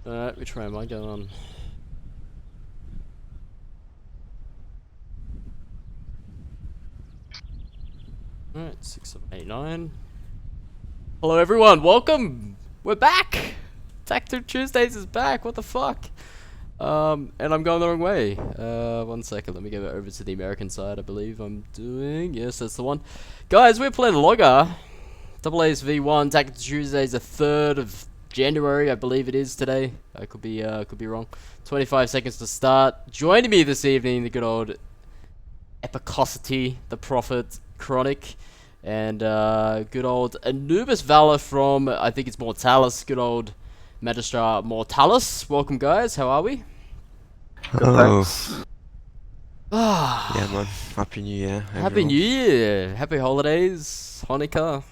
Alright, which way am I going? Alright, 6789. Hello everyone, welcome! We're back! Attack 2 Tuesdays is back, what the fuck? And I'm going the wrong way. 1 second, let me go over to the American side, I believe I'm doing. Yes, that's the one. Guys, we're playing Logger. AA's V1, Attack 2 Tuesdays, the 3rd of January, I believe it is today. I could be wrong. 25 seconds to start. Joining me this evening, the good old Epicosity, the Prophet, Chronic, and good old Anubis Valor from, I think it's Mortalis, good old Magistrar Mortalis. Welcome guys, how are we? Good, thanks. Yeah, man. Happy New Year, everyone. Happy New Year! Happy holidays, Hanukkah.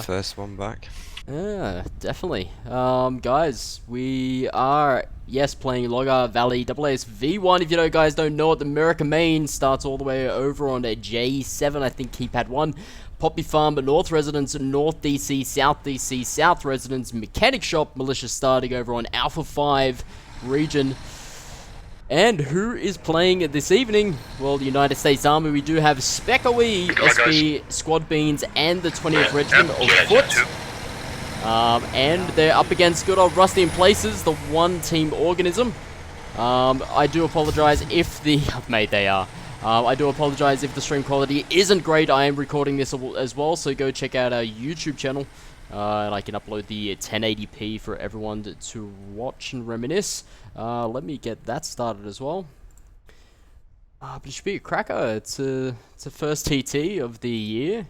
First one back. Yeah, definitely. Guys, we are, yes, playing Logger Valley AA's V1. If you guys don't know it, the America main starts all the way over on a J7, I think keypad 1. Poppy Farm, North Residence, North DC, South DC, South Residence, Mechanic Shop, Militia starting over on Alpha 5 region. And who is playing this evening? Well, the United States Army. We do have SPECOE, SP, Squad Beans, and the 20th Regiment of Foot. And they're up against good old Rusty in Places, the one-team organism. I do apologize if the... Mate, they are. I do apologize if the stream quality isn't great. I am recording this as well, so go check out our YouTube channel. And I can upload the 1080p for everyone to watch and reminisce. Let me get that started as well. But it should be a cracker. It's a first TT of the year.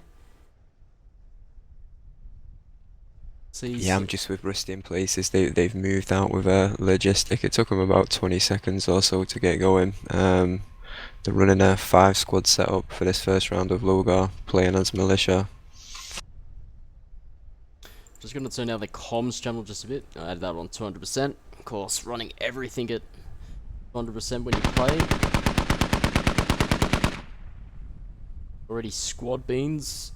Yeah, I'm just with Rusty in Places. They've moved out with a logistic. It took them about 20 seconds or so to get going. They're running a 5-squad setup for this first round of Logar, playing as Militia. Just gonna turn down the comms channel just a bit. I added that on 200%. Of course, running everything at 200% when you play. Already Squad Beans.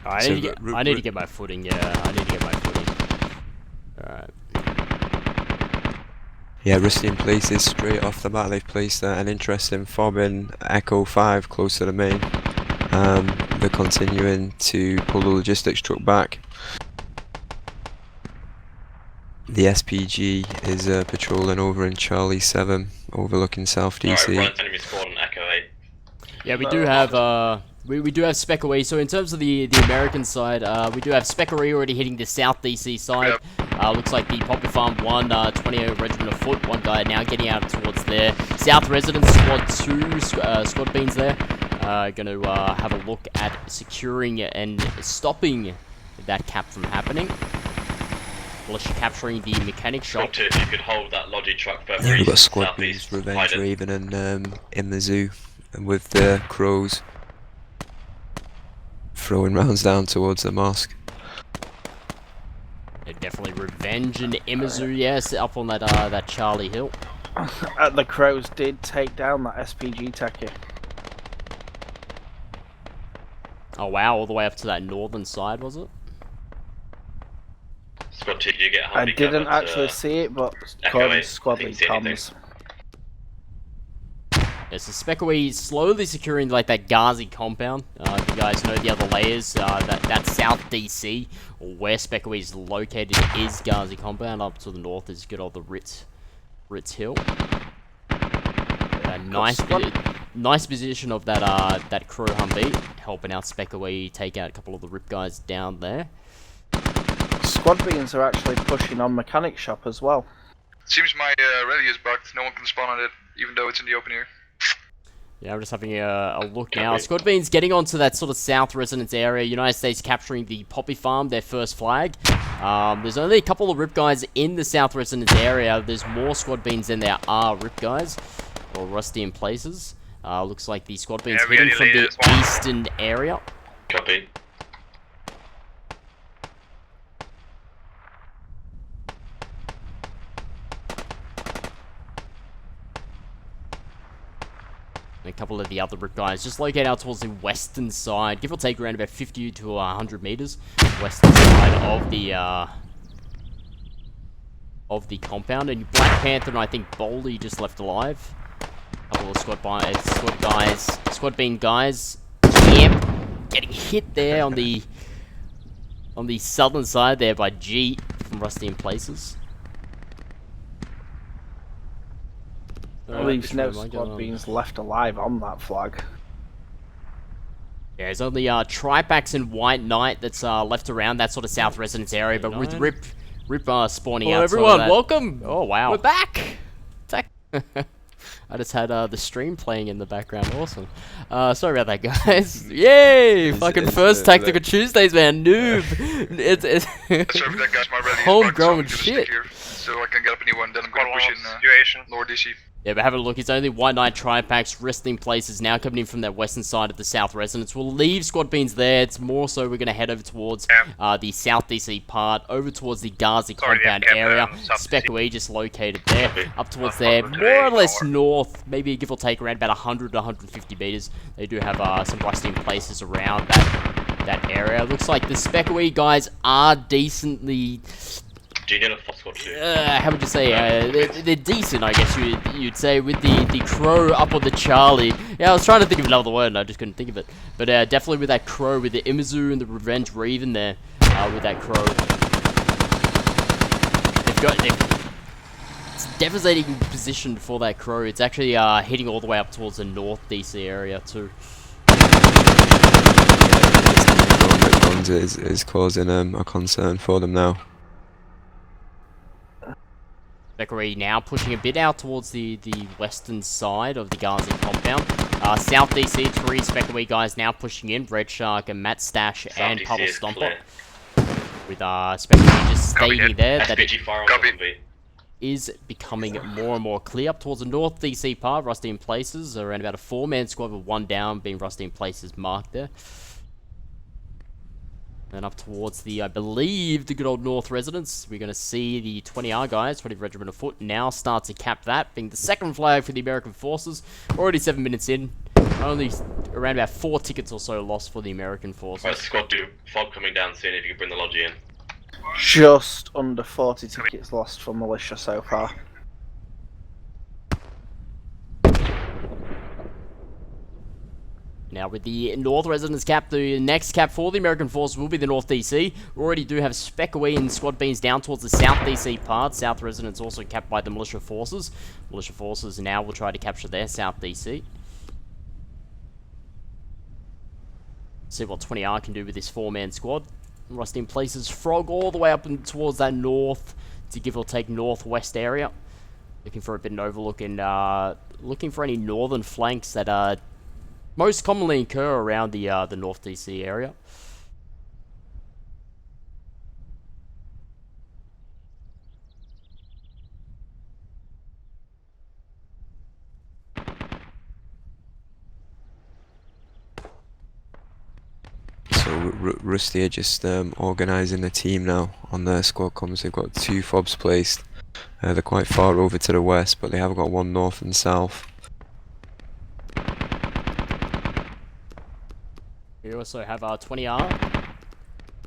I need to get my footing, yeah. I need to get my footing. Alright. Yeah, Rusty in Places, straight off the bat, they've placed an interesting fob in Echo 5 close to the main. They're continuing to pull the logistics truck back. The SPG is patrolling over in Charlie 7, overlooking South DC. Right, enemy squad on Echo 8. Yeah, we do have we do have SPECOE. So in terms of the American side, we do have SPECOE already hitting the South DC side. Looks like the Poppy Farm 1, 20 Regiment of Foot, one guy now getting out towards there. South Residence Squad 2, Squad Beans there. Gonna have a look at securing and stopping that cap from happening. Militia capturing the mechanic shop. Squad 2, if you could hold that logi truck further Yeah, we've got east, Squad Beans, southeast, Revenge Raven, and in the zoo, and with the crows throwing rounds down towards the mosque. Yeah, definitely Revenge and Imizu, yes, up on that Charlie Hill. The Crows did take down that SPG techie. Oh wow, all the way up to that northern side, was it? Squad 2, you get I didn't actually see it, but Squad Lead comms. Yeah, so SPECOE is slowly securing like that Ghazi compound. If you guys know the other layers, that South DC, or where SPECOE is located, is Ghazi compound. Up to the north is good old the Ritz Hill. Nice position of that Crow Humvee, helping out SPECOE take out a couple of the Rip guys down there. Squad Beans are actually pushing on Mechanic Shop as well. Seems my rally is bugged. No one can spawn on it, even though it's in the open air. Yeah, I'm just having a look now. Squad Beans getting onto that sort of South Residence area. United States capturing the Poppy Farm, their first flag. There's only a couple of Rip guys in the South Residence area. There's more Squad Beans than there are Rip guys, or Rusty in Places. Looks like the Squad Beans hitting from the eastern area. Copy. And a couple of the other RIP guys just located out towards the western side, give or take around about 50 to 100 meters, western side of the compound. And Black Panther and I think Boldy just left alive. A couple of squad bean guys, getting hit there on the southern side there by G from Rusty in Places. Leaves no squad beans left alive on that flag. Yeah, there's only Tripax and White Knight that's left around that sort of south residence area, but with Rip spawning out. Hello everyone, welcome! Oh wow. We're back! I just had the stream playing in the background, awesome. Sorry about that, guys. Yay! Fucking first Tactical Tuesdays, man, noob! it's Sorry for that, guys, my rally is homegrown bugged, so I'm shit. Here, so I can get up a new one, then I'm going to push in lower DC. Yeah, but have a look. It's only White Knight Tripax resting places now coming in from that western side of the south residence. We'll leave squad beans there. It's more so we're going to head over towards the south DC part, over towards the Ghazi compound area. SPECOE just located there, up towards there, more or less north, maybe give or take around about 100 to 150 meters. They do have some rusting places around that area. Looks like the SPECOE guys are decently... Do you need a full squad too? How would you say? They're decent, I guess you'd say, with the crow up on the Charlie. Yeah, I was trying to think of another word and I just couldn't think of it. But definitely with that crow, with the Imizu and the Revenge Reven there, with that crow. It's a devastating position for that crow. It's actually hitting all the way up towards the north DC area too. Is causing a concern for them now. SPECOE now pushing a bit out towards the western side of the Ghazi compound. South DC, 3 SPECOE guys now pushing in. Red Shark and Matt Stash and Puddle Stomper. With SPECOE just stating there that it is becoming more and more clear. Up towards the north DC part, Rusty in Places, around about a 4-man squad with 1 down, being Rusty in Places marked there. And up towards the, I believe, the good old north residence, we're going to see the 20R guys, 20th Regiment of Foot, now start to cap that, being the second flag for the American forces. Already 7 minutes in, only around about 4 tickets or so lost for the American forces. Right, squad 2, fog coming down soon if you can bring the lodgy in. Just under 40 tickets lost for militia so far. Now with the North Residence cap, the next cap for the American forces will be the North DC. We already do have SPECOE and squad beans down towards the South DC part. South Residence also capped by the militia forces. Militia forces now will try to capture their South DC. See what 20R can do with this 4-man squad. Rusty in Places, Frog all the way up and towards that north to give or take northwest area. Looking for a bit of an overlook and looking for any northern flanks that most commonly occur around the North DC area. So Rusty are just organising the team now on their squad comms. They've got 2 fobs placed. They're quite far over to the west, but they have got 1 north and south. We also have our 20R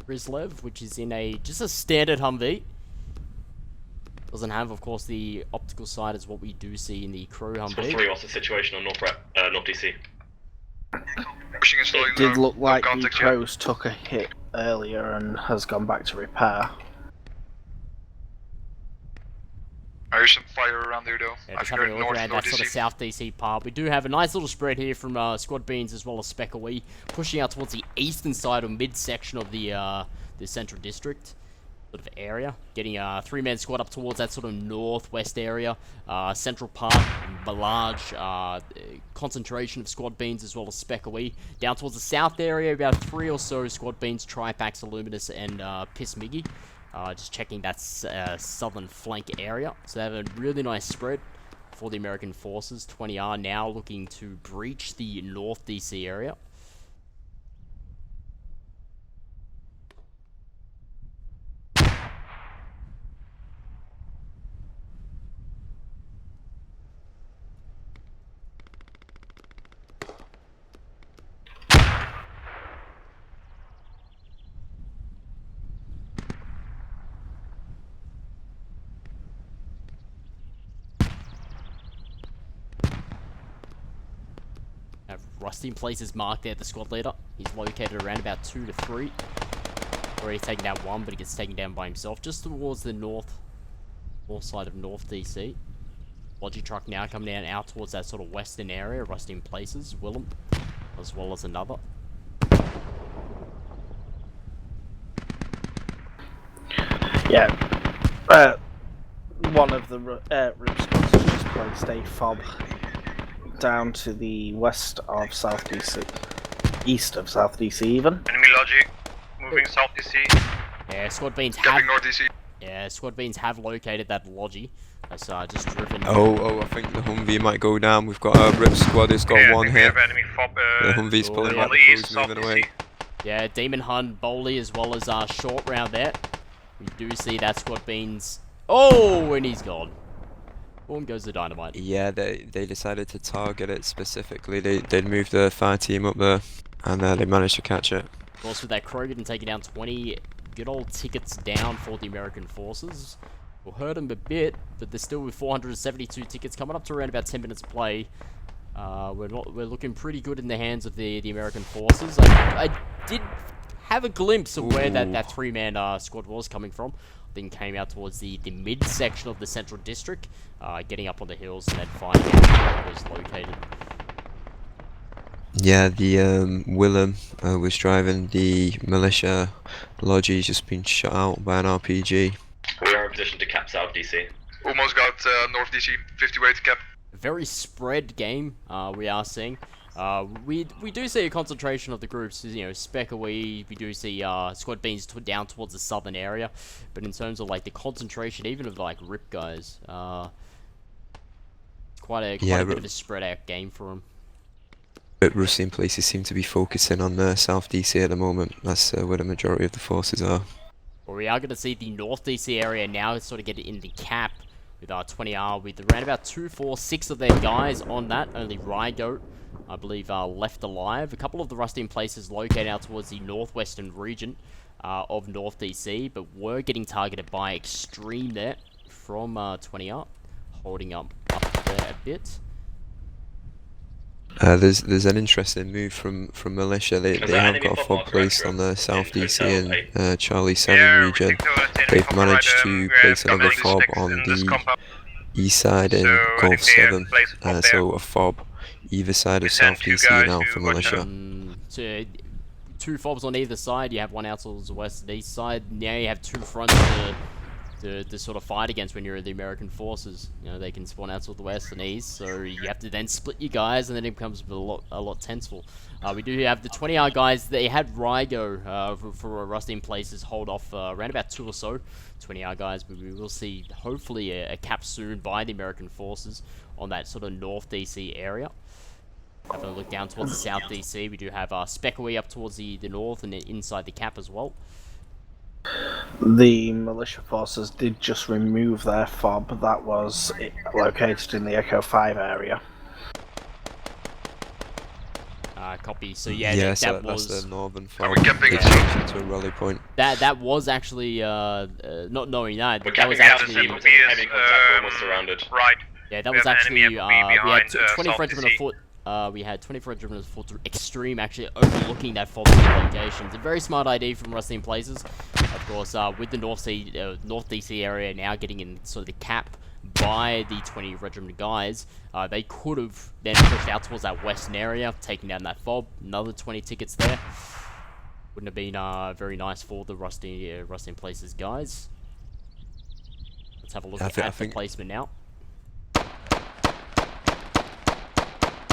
Rizlev, which is in just a standard Humvee. Doesn't have, of course, the optical sight as what we do see in the Crow Humvee. 3, what's the situation on North DC? It did look like the Crows took a hit earlier and has gone back to repair. There's some fire around there though. Yeah, just having a look around that sort of South DC part. We do have a nice little spread here from Squad Beans as well as SPECOE, pushing out towards the eastern side or mid-section of the central district sort of area. Getting a 3-man squad up towards that sort of northwest area. Central part, a large concentration of Squad Beans as well as SPECOE. Down towards the south area, about 3 or so Squad Beans, Tripax, Illuminus, and Piss Miggy. Just checking that southern flank area. So they have a really nice spread for the American forces. 20R now looking to breach the North DC area. Rusty in places marked there, the squad leader. He's located around about 2 to 3. Already taken down one, but he gets taken down by himself, just towards the north side of North DC. Logi truck now coming down out towards that sort of western area, Rusty in places, Willem, as well as another. Yeah. One of the Rip squads has just placed a fob down to the west of South DC. East of South DC even. Enemy logic, moving South DC, Yeah, squad beans have... capping North DC. Yeah, squad beans have located that Logi. That's just driven... Oh, I think the Humvee might go down. We've got a Rip squad who's got one We hit. have enemy fob, The Humvee's pulling out, the east, crew's South moving DC. away. Yeah, Demon Hunt, Bowley, as well as short round there. We do see that squad beans... Oh, and he's gone. Boom goes the dynamite. Yeah, they decided to target it specifically. They'd moved the fire team up there, and they managed to catch it. Of course, with that Krogan taking down 20 good old tickets down for the American forces. We'll hurt them a bit, but they're still with 472 tickets coming up to around about 10 minutes play. We're looking pretty good in the hands of the American forces. I did have a glimpse of where that three-man squad was coming from. Then came out towards the mid-section of the central district, getting up on the hills and then finding out where it was located. Yeah, the Willem was driving the militia. Logi's just been shot out by an RPG. We are in position to cap South DC. Almost got North DC, 50 way to cap. A very spread game we are seeing. We do see a concentration of the groups, you know, SPECOE, we do see squad beans down towards the southern area, but in terms of like the concentration, even of like RIP guys, quite a bit of a spread out game for them. But Russian places seem to be focusing on South DC at the moment. That's where the majority of the forces are. Well, we are going to see the North DC area now sort of get in the cap with 20R, with around about 2, 4, 6 of their guys on that. Only Rygo, I believe, left alive. A couple of the Rusty in places located out towards the northwestern region of North DC, but were getting targeted by Extreme there from 20R, holding up there a bit. There's an interesting move from militia. They have got a fob placed on the South DC and Charlie 7 region. They've managed to place another fob on the east side in Gulf 7. So a fob either side of South DC now for militia. So 2 fobs on either side. You have one out towards the west and east side. Now you have 2 fronts to sort of fight against when you're the American forces. You know, they can spawn out to the west and east, so you have to then split your guys, and then it becomes a lot tenseful. We do have the 20R guys. They had Rygo for Rusty in places hold off around about 2 or so 20R guys, but we will see hopefully a cap soon by the American forces on that sort of North DC area. Having a look down towards the South DC, we do have SPECOE up towards the north and inside the cap as well. The militia forces did just remove their fob that was located in the Echo 5 area. Copy. So yeah, that was that's the northern fob. Are we capping it? To a rally point. That was actually not knowing that. We're That was capping out actually heavy contact. We're almost surrounded. Right. yeah. That we was have actually enemy FOB we had behind, 20 South regiment of DC. foot. We had 24 regiment of foot Extreme actually overlooking that fob location. It's a very smart idea from Rusty in places. Of course, with the North DC area now getting in sort of the cap by the 20 regiment guys, they could have then pushed out towards that western area, taking down that fob. Another 20 tickets there. Wouldn't have been very nice for the Rusty in places guys. Let's have a look at the placement now.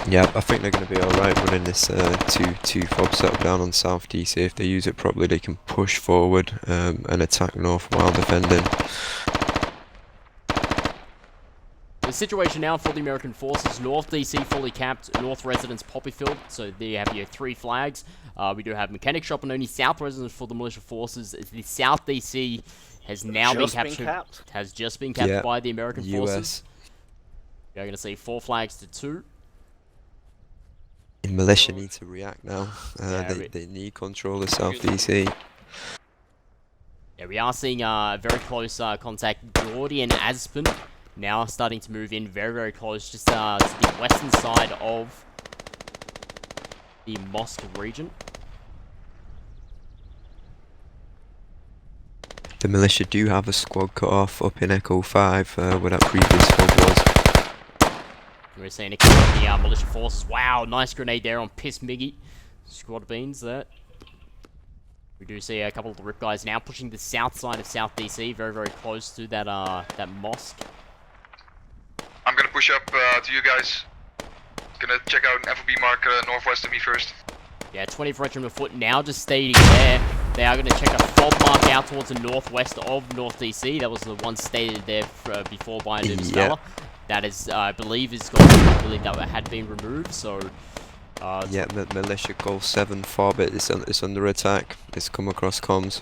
Yeah, I think they're going to be alright running this 2 fob setup down on South DC. If they use it properly, they can push forward and attack north while defending. The situation now for the American forces: North DC fully capped, North Residence Poppyfield. So there you have your 3 flags. We do have Mechanic Shop and only South Residence for the militia forces. The South DC has now been captured. Has just been capped by the American forces. You're going to see 4 flags to 2. The militia need to react now. They need control of South DC. Yeah, we are seeing very close contact. Gordy and Aspen now starting to move in very close, just to the western side of the mosque region. The militia do have a squad cut off up in Echo 5 where that previous fob was. We're seeing a couple of the militia forces. Wow, nice grenade there on Piss Miggy. Squad beans there. We do see a couple of the Rip guys now pushing the south side of South DC, very, very close to that that mosque. I'm gonna push up to you guys. Gonna check out an FOB mark northwest of me first. Yeah, 20th Regiment of Foot now just stating there. They are going to check a fob mark out towards the northwest of North DC. That was the one stated there before by Interstellar. That is, I believe, is gone. I believe that had been removed. So, yeah, militia goal 7 fob. It's under attack. It's come across comms.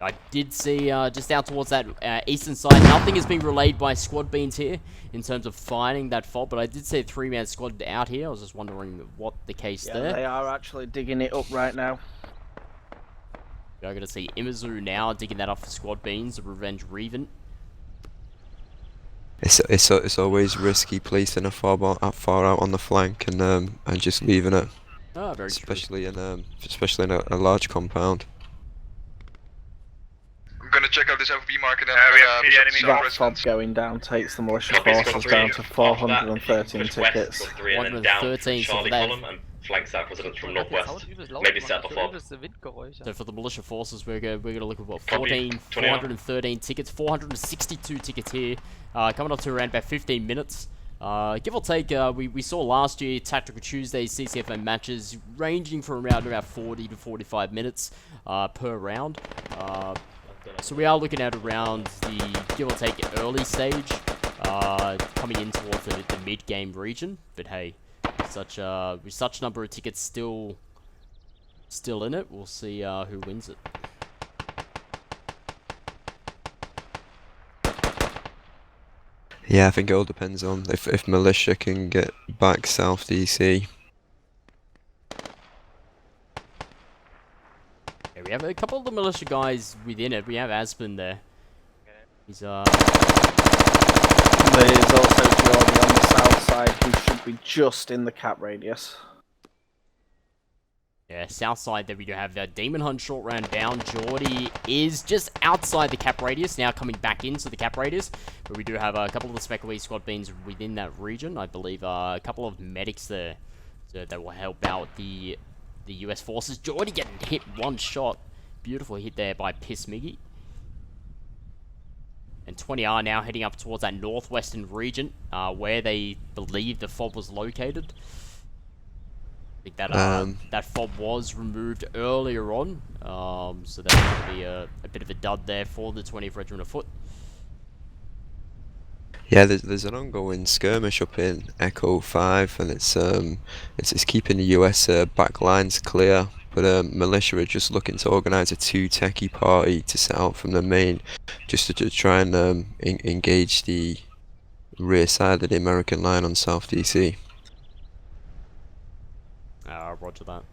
I did see just out towards that eastern side, nothing is being relayed by squad beans here in terms of finding that fault, but I did see a 3-man squad out here. I was just wondering what the case there. They are actually digging it up right now. We're going to see Imazu now digging that up for squad beans, the Revenge Reven. It's always risky placing a fob far out on the flank and just leaving it. Oh, very especially true. Especially in a large compound. I'm gonna check out this FOB mark and then that fob going down takes the militia forces down to 413 tickets. 413, so for that. Flank south residents from northwest. Maybe set the fob. So for the militia forces, we're gonna look at what 413 tickets, 462 tickets here, coming up to around about 15 minutes. Give or take, we saw last year Tactical Tuesdays CCFN matches ranging from around about 40 to 45 minutes per round. So we are looking at around the, give or take, early stage, coming in towards the mid-game region. But hey, with such number of tickets still in it, we'll see who wins it. Yeah, I think it all depends on if militia can get back South DC. We have a couple of the militia guys within it. We have Aspen there. He's There's also Jordy on the south side who should be just in the cap radius. Yeah, south side there we do have Demon Hunt short round down. Geordie is just outside the cap radius, now coming back into the cap radius. But we do have a couple of the SPECOE squad beans within that region. I believe a couple of medics there that will help out the US forces. Geordie getting hit one shot. Beautiful hit there by Piss Miggy. And 20R now heading up towards that northwestern region, where they believe the fob was located. I think that that fob was removed earlier on, so that could be a bit of a dud there for the 20th Regiment of Foot. Yeah, there's an ongoing skirmish up in Echo 5, and it's keeping the US back lines clear. But militia are just looking to organise a 2-techie party to set out from the main, just to try and engage the rear side of the American line on South DC. Roger that.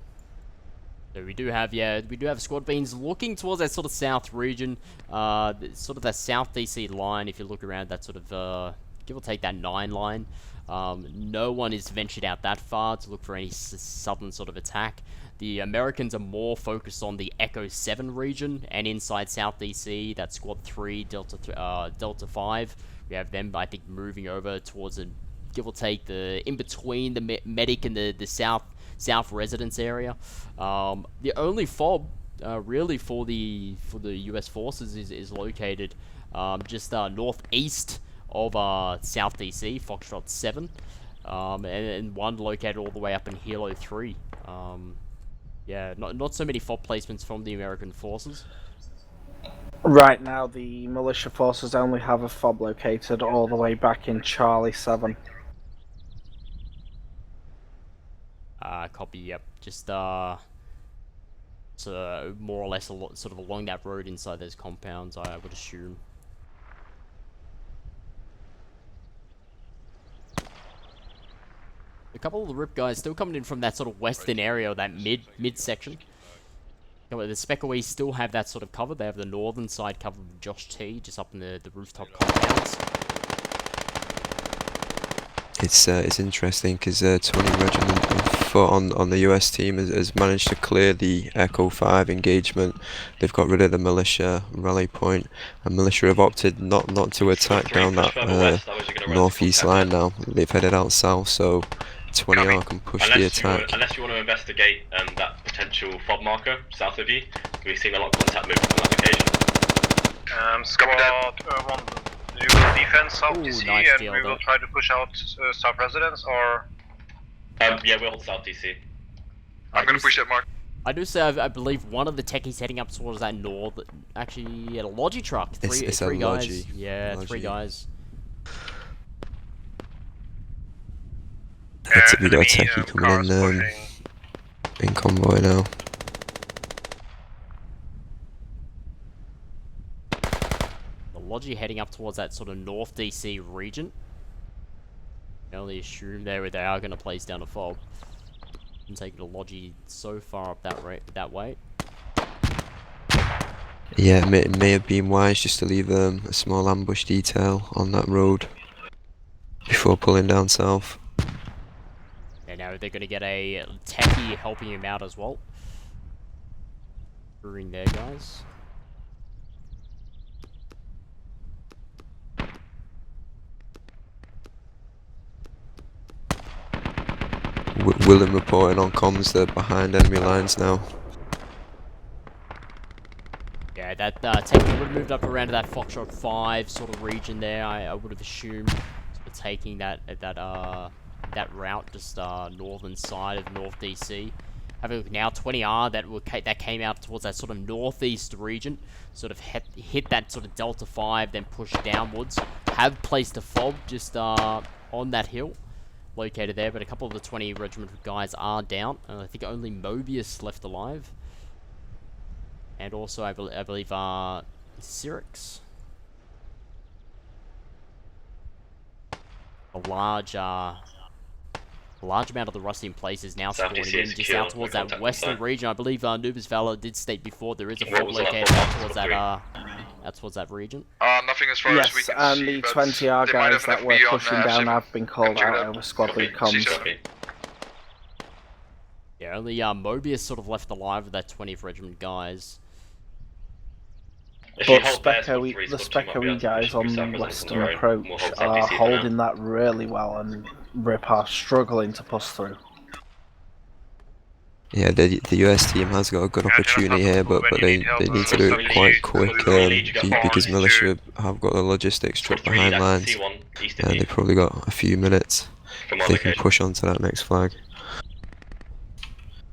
So we do have squad beans looking towards that sort of south region, sort of that South DC line. If you look around that sort of, give or take that 9 line, no one is ventured out that far to look for any southern sort of attack. The Americans are more focused on the Echo 7 region and inside South DC, that Squad 3, Delta 5. We have them, I think, moving over towards a, give or take, in between the medic and the south residence area. The only fob really for the US forces is located just northeast of South DC, Foxtrot 7, and one located all the way up in Hilo 3. Yeah, not so many fob placements from the American forces. Right now, the militia forces only have a fob located all the way back in Charlie 7. Copy, yep. Just, so more or less sort of along that road inside those compounds, I would assume. A couple of the Rip guys still coming in from that sort of western area, that mid section. The SPECOE still have that sort of cover. They have the northern side covered with Josh T, just up in the rooftop compounds. It's interesting because 20 Regiment of foot on the US team has managed to clear the Echo 5 engagement. They've got rid of the militia rally point, and militia have opted not to attack down that northeast line now. They've headed out south, so 20R can push the attack. Unless you want to investigate that potential fob marker south of you, we've seen a lot of contact movement from that location. Squad 1, you will defend South DC nice and deal, we will though. try to push out South residents, or... Yeah, we'll hold South DC. I'm gonna push that mark. I do say I believe one of the techies heading up towards that north, actually at a Logi truck. It's a Three guys. Logi. Yeah, Logi. 3 guys. We got a techie coming in convoy now. The Logi heading up towards that sort of North DC region. I only assume they are going to place down a fob. I'm taking the Logi so far up that way. Yeah, it may have been wise just to leave a small ambush detail on that road before pulling down south. And now they're going to get a techie helping him out as well. Brewing there, guys. Willem reporting on comms, they're behind enemy lines now. Yeah, that techie would have moved up around to that Foxtrot 5 sort of region there. I would have assumed sort of taking that route just northern side of North DC. Having a look now, 20R that came out towards that sort of northeast region, sort of hit that sort of Delta 5, then pushed downwards. Have placed a fob just on that hill, located there, but a couple of the 20 regiment guys are down. I think only Mobius left alive. And also, I believe, Cyrix. A large amount of the Rusty in place is now spawning in just out towards that western region. I believe Nubis Valor did state before there is a fob located out towards that region. Nothing as far as we Yes, can and see, the but 20R they might guys have that an were FB on, pushing down Sim. have been called Check it out out. over squad Copy. lead comms. CCFN. Yeah, only Mobius sort of left alive with that 20th Regiment guys. But the SPECOE guys on the western approach are holding that really well, and Rip are struggling to push through. Yeah, the US team has got a good opportunity here, but they need to do it quite quick because militia have got the logistics truck behind lines, and they've probably got a few minutes if they can push onto that next flag.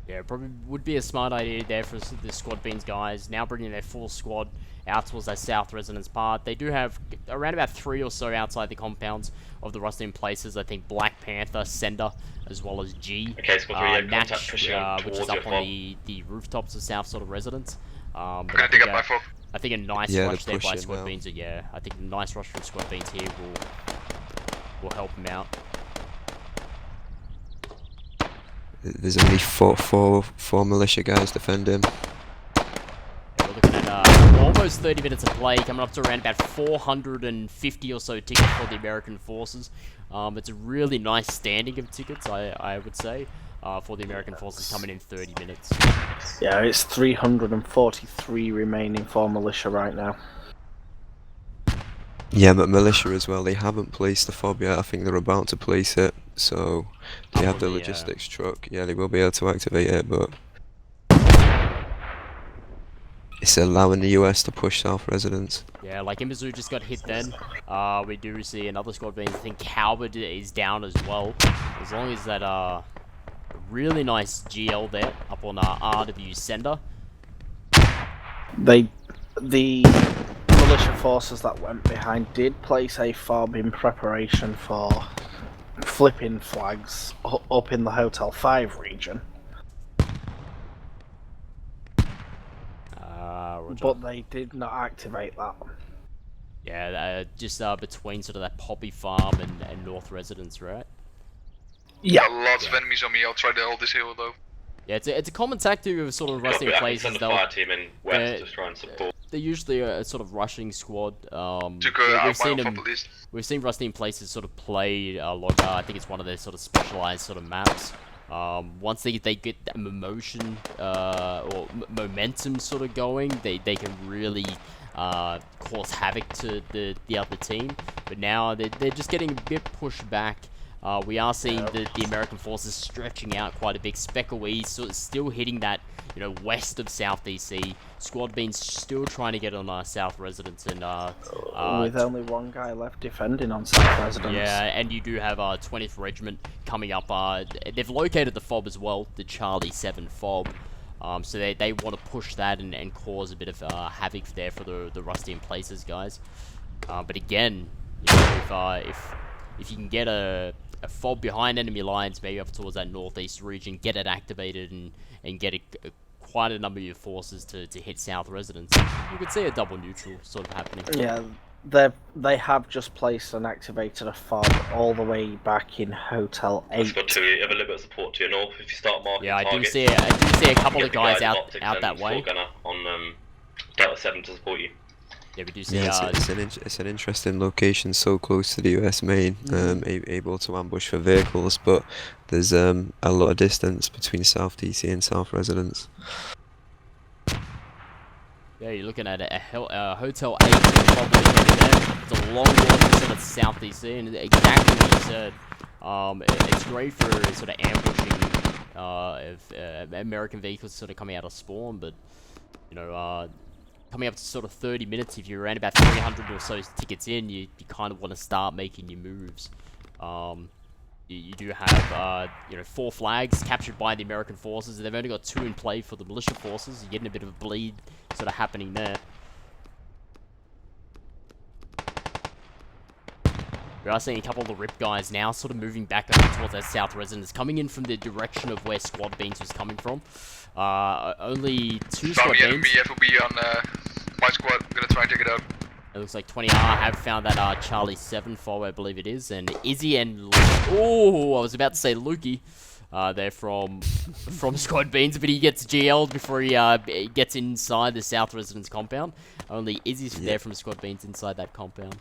Yeah, probably would be a smart idea there for the squad beans guys. Now bringing their full squad out towards that south residence part. They do have around about 3 or so outside the compounds of the Rusty in places. I think Black Panther, Sender, as well as G. Okay, squad 3, Natch, pushing which is towards up your on the rooftops of south sort of residence. I'm gonna dig up my fob. I think a nice Yeah, rush there they're by pushing squad now. beans. Yeah, I think a nice rush from squad beans here will help him out. There's only four militia guys defending. We're looking at almost 30 minutes of play, coming up to around about 450 or so tickets for the American forces. It's a really nice standing of tickets, I would say, for the American forces coming in 30 minutes. Yeah, it's 343 remaining for militia right now. Yeah, but militia as well, they haven't placed the fob yet. I think they're about to place it, so they have the logistics truck. Yeah, they will be able to activate it, but it's allowing the US to push south residents. Yeah, like Imbazu just got hit then. We do see another squad being, I think Calvert is down as well. As long as that really nice GL there up on RW Sender. The militia forces that went behind did place a fob in preparation for flipping flags up in the Hotel 5 region. But they did not activate that. Yeah, just between sort of that Poppy Farm and North Residence, right? Yeah. Got lots of enemies on me. I'll try to hold this hill though. Yeah, it's a common tactic of sort of rusting places. Send the fire team in west to try and support. They're usually a sort of rushing squad. We've seen Rusty in places sort of play a lot. I think it's one of their sort of specialized sort of maps. Once they get that momentum sort of going, they can really cause havoc to the other team. But now they're just getting a bit pushed back. We are seeing the American forces stretching out quite a bit. SPECOE still hitting that, west of South DC. Squad Beans still trying to get on South Residence, and with only one guy left defending on South Residence. Yeah, and you do have 20th Regiment coming up. They've located the FOB as well, the Charlie 7 FOB. So they want to push that and cause a bit of havoc there for the Rusty in Places guys. But again, if you can get a FOB behind enemy lines, maybe up towards that northeast region, get it activated and get quite a number of your forces to hit South Residence, you could see a double neutral sort of happening. Yeah, they have just placed and activated a FOB all the way back in Hotel 8. It's got to have a little bit of support to your north if you start marking Yeah, targets. I do see a couple of guys out that way. On Delta 7 to support you. Yeah, we do see. Yeah, it's an interesting location, so close to the US main, able to ambush for vehicles, but there's a lot of distance between South DC and South Residence. Yeah, you're looking at a Hotel 8, probably there. It's a long walk to sort of South DC, and exactly what you said. It's great for sort of ambushing American vehicles sort of coming out of spawn, but coming up to sort of 30 minutes, if you're around about 300 or so tickets in, you kind of want to start making your moves. You do have 4 flags captured by the American forces, and they've only got 2 in play for the militia forces. You're getting a bit of a bleed sort of happening there. We are seeing a couple of the RIP guys now sort of moving back over towards that South Residence, coming in from the direction of where Squad Beans was coming from. Only 2 Squad Beans. FOB on my squad, I'm gonna try and take it out. It looks like 20R have found that Charlie 7 FOB, I believe it is, and Izzy and I was about to say Lukey. They're from Squad Beans, but he gets GL'd before he gets inside the South Residence compound. Only Izzy's there from Squad Beans inside that compound.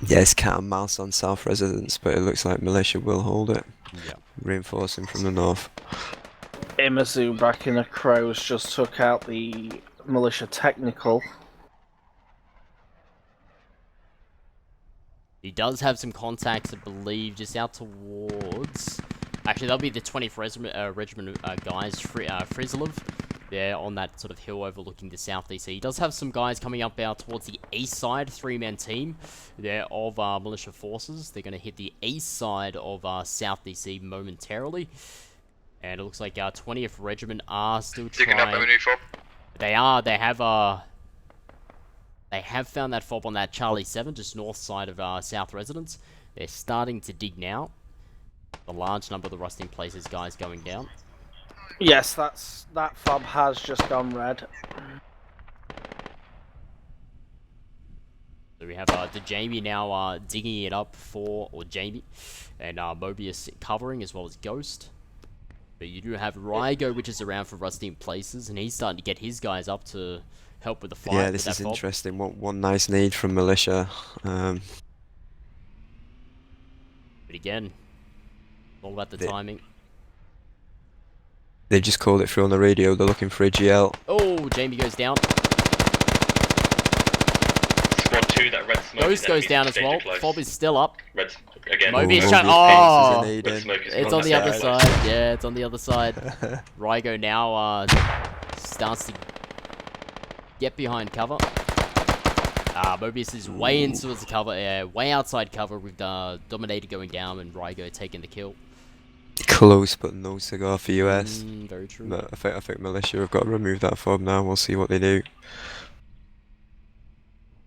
Yeah, it's cat and mouse on South Residence, but it looks like militia will hold it. Yeah. Reinforcing from the north. Imazu back in the Crows just took out the militia technical. He does have some contacts, I believe, just out towards... Actually, that'll be the 20th Regiment guys, Frizzlov. They're on that sort of hill overlooking the southeast. He does have some guys coming up out towards the east side, 3-man team. They're of militia forces. They're going to hit the east side of South DC momentarily. And it looks like 20th Regiment are still trying... Digging up enemy FOB. They are. They have found that FOB on that Charlie 7, just north side of South Residence. They're starting to dig now. A large number of the Rusting Places guys going down. Yes, that FOB has just gone red. So we have the Jamie now digging it up Jamie, and Mobius covering as well as Ghost. But you do have Rygo, which is around for Rusting Places, and he's starting to get his guys up to help with the fight. Yeah, this is interesting. One nice nade from militia. But again, all about the timing. They just called it through on the radio. They're looking for a GL. Oh, Jamie goes down. Squad 2, that red smoke. Ghost goes down as well. FOB is still up. Red again. Mobius shot. Oh, It's on the other side. Yeah, it's on the other side. Rygo now starts to get behind cover. Mobius is way into the cover, way outside cover with Dominator going down and Rygo taking the kill. Close, but no cigar for US. Very true. But I think militia have got to remove that FOB now. We'll see what they do.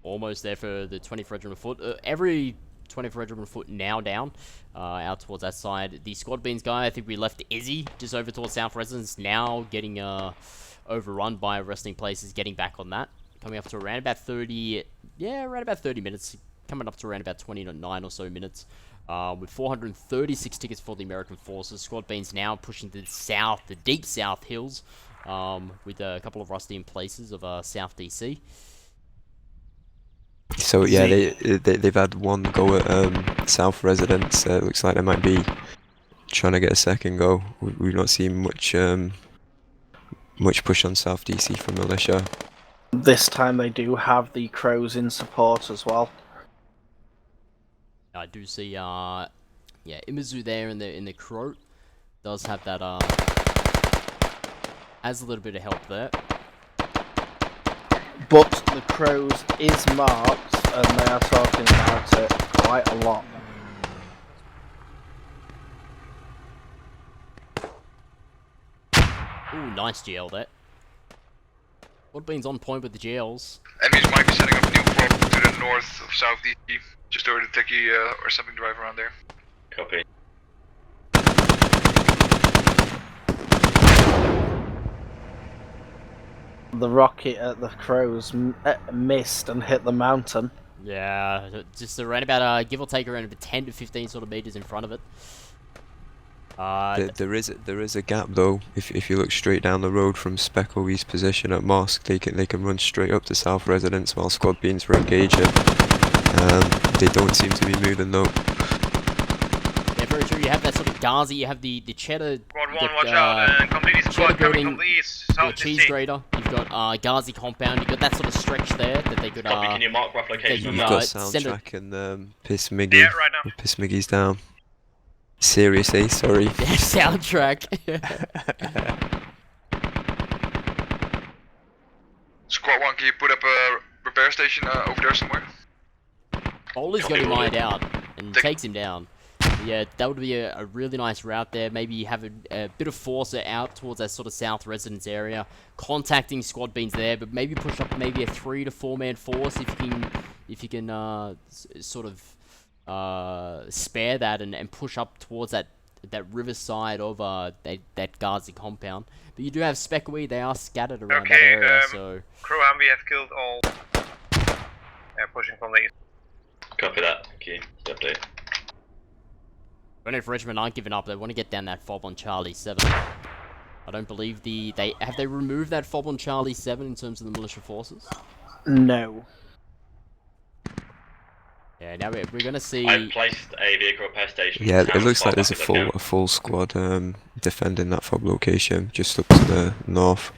Almost there for the 20th Regiment Foot. Every 20th Regiment Foot now down, out towards that side. The Squad Beans guy, I think we left Izzy just over towards South Residence, now getting overrun by Resting Places, getting back on that. Coming up to around about 30, around about 30 minutes. Coming up to around about 29 or so minutes. With 436 tickets for the American forces. Squad Beans now pushing to the south, the deep south hills, with a couple of Rusty in Places of South DC. So yeah, they've had one go at South Residence. Looks like they might be trying to get a second go. We've not seen much push on South DC from militia. This time they do have the Crows in support as well. I do see, yeah, Imizu there in the Croat does have that, has a little bit of help there. But the Crows is marked, and they are talking about it quite a lot. Ooh, nice GL there. Woodbean's on point with the GLs. Enemies might be setting up a new fob to the north of South DC, just over the Techie or something drive around there. Copy. The rocket at the Crows missed and hit the mountain. Yeah, just around about, give or take around about 10 to 15 sort of meters in front of it. There is a gap though. If you look straight down the road from SPECOE's position at Mosque, they can run straight up to South Residence while squad beans were engaging. They don't seem to be moving though. Yeah, very true. You have that sort of Ghazi, you have the cheddar. Squad 1, watch out, and complete squad coming from the east, the south cheese grater. You've got Ghazi compound. You've got that sort of stretch there that they could. Copy, can you mark rough location? You've got soundtrack and Piss Miggy. Yeah, right now. Piss Miggy's down. Seriously, sorry. Soundtrack. Squad 1, can you put up a repair station over there somewhere? Bowler's got him eyed out and takes him down. Yeah, that would be a really nice route there. Maybe you have a bit of force out towards that sort of south residence area, contacting squad beans there, but maybe push up maybe a 3 to 4 man force if you can sort of spare that and push up towards that riverside of that Ghazi compound. But you do have SPECOE, they are scattered around that area, so... Crew Ambi have killed all. Yeah, pushing from the east. Copy that, thank you. Update. 20th Regiment aren't giving up, they want to get down that fob on Charlie 7. I don't believe have they removed that fob on Charlie 7 in terms of the militia forces? No. Yeah, now we're gonna see... I placed a vehicle repair station. Yeah, it looks like there's a full squad defending that fob location, just up to the north.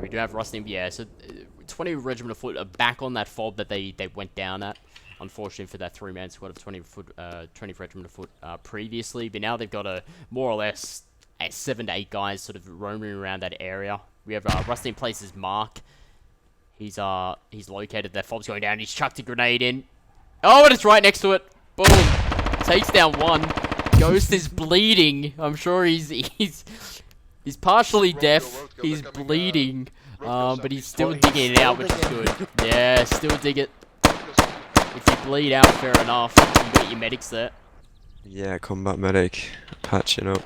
We do have Rusty, yeah, so 20 Regiment of Foot are back on that fob that they went down at. Unfortunately for that 3-man squad of 20th Regiment of Foot previously, but now they've got a more or less 7 to 8 guys sort of roaming around that area. We have Rusty in places Mark. He's located. That fob's going down. He's chucked a grenade in. Oh, and it's right next to it. Boom. Takes down one. Ghost is bleeding. I'm sure he's partially deaf. He's bleeding. But he's still digging it out, which is good. Yeah, still dig it. If you bleed out, fair enough. You got your medics there. Yeah, combat medic patching up.